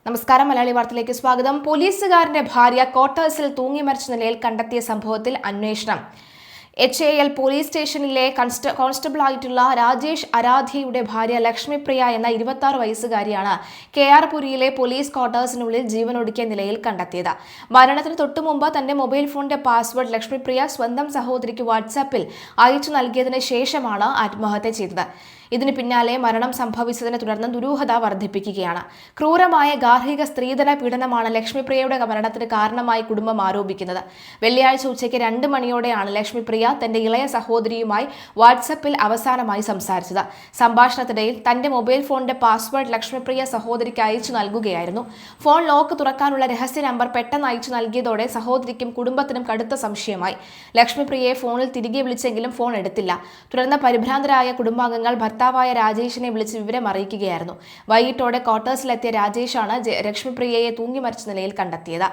നമസ്കാരം. മലയാളി വാർത്തയിലേക്ക് സ്വാഗതം. പോലീസുകാരന്റെ ഭാര്യ ക്വാർട്ടേഴ്സിൽ തൂങ്ങി മരിച്ച നിലയിൽ കണ്ടെത്തിയ സംഭവത്തിൽ അന്വേഷണം. HAL പോലീസ് സ്റ്റേഷനിലെ കോൺസ്റ്റബിളായിട്ടുള്ള രാജേഷ് ആരാധ്യയുടെ ഭാര്യ ലക്ഷ്മിപ്രിയ എന്ന 26 വയസ്സുകാരിയാണ് KR പുരിയിലെ പോലീസ് ക്വാർട്ടേഴ്സിനുള്ളിൽ ജീവനൊടുക്കിയ നിലയിൽ കണ്ടെത്തിയത്. മരണത്തിന് തൊട്ടുമുമ്പ് തന്റെ മൊബൈൽ ഫോണിന്റെ പാസ്വേഡ് ലക്ഷ്മിപ്രിയ സ്വന്തം സഹോദരിക്ക് വാട്സാപ്പിൽ അയച്ചു നൽകിയതിന് ശേഷമാണ് ആത്മഹത്യ ചെയ്തത്. ഇതിന് പിന്നാലെ മരണം സംഭവിച്ചതിനെ തുടർന്ന് ദുരൂഹത വർദ്ധിപ്പിക്കുകയാണ്. ക്രൂരമായ ഗാർഹിക സ്ത്രീധന പീഡനമാണ് ലക്ഷ്മിപ്രിയയുടെ മരണത്തിന് കാരണമായി കുടുംബം ആരോപിക്കുന്നത്. വെള്ളിയാഴ്ച ഉച്ചയ്ക്ക് 2 മണിയോടെയാണ് ലക്ഷ്മിപ്രിയ തന്റെ ഇളയ സഹോദരിയുമായി വാട്സാപ്പിൽ അവസാനമായി സംസാരിച്ചത്. സംഭാഷണത്തിനിടയിൽ തന്റെ മൊബൈൽ ഫോണിന്റെ പാസ്വേഡ് ലക്ഷ്മിപ്രിയ സഹോദരിക്ക് അയച്ചു നൽകുകയായിരുന്നു. ഫോൺ ലോക്ക് തുറക്കാനുള്ള രഹസ്യ നമ്പർ പെട്ടെന്ന് അയച്ചു നൽകിയതോടെ സഹോദരിക്കും കുടുംബത്തിനും കടുത്ത സംശയമായി. ലക്ഷ്മിപ്രിയയെ ഫോണിൽ തിരികെ വിളിച്ചെങ്കിലും ഫോൺ എടുത്തില്ല. തുടർന്ന് പരിഭ്രാന്തരായ കുടുംബാംഗങ്ങൾ ഭർത്താവായ രാജേഷിനെ വിളിച്ച് വിവരം അറിയിക്കുകയായിരുന്നു. വൈകിട്ടോടെ ക്വാർട്ടേഴ്സിലെത്തിയ രാജേഷാണ് ലക്ഷ്മിപ്രിയയെ തൂങ്ങി മരിച്ച നിലയിൽ കണ്ടെത്തിയത്.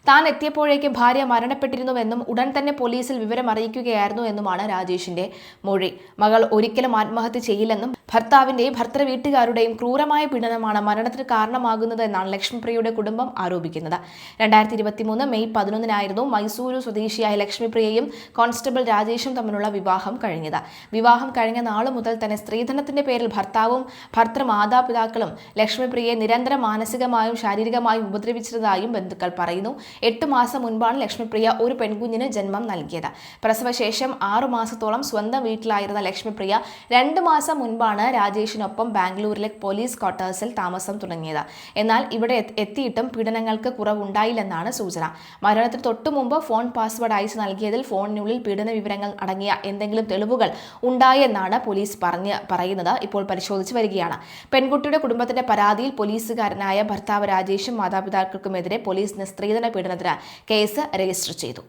താൻ എത്തിയപ്പോഴേക്കും ഭാര്യ മരണപ്പെട്ടിരുന്നുവെന്നും ഉടൻ തന്നെ പോലീസിൽ വിവരം അറിയിക്കുകയായിരുന്നു എന്നുമാണ് രാജേഷിന്റെ മൊഴി. മകൾ ഒരിക്കലും ആത്മഹത്യ ചെയ്യില്ലെന്നും ഭർത്താവിന്റെയും ഭർത്തൃ വീട്ടുകാരുടെയും ക്രൂരമായ പീഡനമാണ് മരണത്തിന് കാരണമാകുന്നത് എന്നാണ് ലക്ഷ്മിപ്രിയയുടെ കുടുംബം ആരോപിക്കുന്നത്. 2023 മെയ് 11 മൈസൂരു സ്വദേശിയായ ലക്ഷ്മിപ്രിയയും കോൺസ്റ്റബിൾ രാജേഷും തമ്മിലുള്ള വിവാഹം കഴിഞ്ഞത്. വിവാഹം കഴിഞ്ഞ നാളു മുതൽ തന്നെ സ്ത്രീധനത്തിന്റെ പേരിൽ ഭർത്താവും ഭർത്തൃമാതാപിതാക്കളും ലക്ഷ്മിപ്രിയയെ നിരന്തരം മാനസികമായും ശാരീരികമായും ഉപദ്രവിച്ചിരുന്നതായും ബന്ധുക്കൾ പറയുന്നു. 8 മാസം മുൻപാണ് ലക്ഷ്മിപ്രിയ ഒരു പെൺകുഞ്ഞിന് ജന്മം നൽകിയത്. പ്രസവശേഷം 6 മാസത്തോളം സ്വന്തം വീട്ടിലായിരുന്ന ലക്ഷ്മിപ്രിയ 2 മാസം മുൻപാണ് രാജേഷിനൊപ്പം ബാംഗ്ലൂരിലെ പോലീസ് ക്വാർട്ടേഴ്സിൽ താമസം തുടങ്ങിയത്. എന്നാൽ ഇവിടെ എത്തിയിട്ടും പീഡനങ്ങൾക്ക് കുറവുണ്ടായില്ലെന്നാണ് സൂചന. മരണത്തിന് തൊട്ടുമുമ്പ് ഫോൺ പാസ്വേഡ് അയച്ചു നൽകിയതിൽ ഫോണിനുള്ളിൽ പീഡന വിവരങ്ങൾ അടങ്ങിയ എന്തെങ്കിലും തെളിവുകൾ ഉണ്ടായെന്നാണ് പോലീസ് പറയുന്നത്. ഇപ്പോൾ പരിശോധിച്ചു വരികയാണ്. പെൺകുട്ടിയുടെ കുടുംബത്തിന്റെ പരാതിയിൽ പോലീസുകാരനായ ഭർത്താവ് രാജേഷും മാതാപിതാക്കൾക്കുമെതിരെ പോലീസ് സ്ത്രീധന പീഡനത്തിന് കേസ് രജിസ്റ്റർ ചെയ്തു.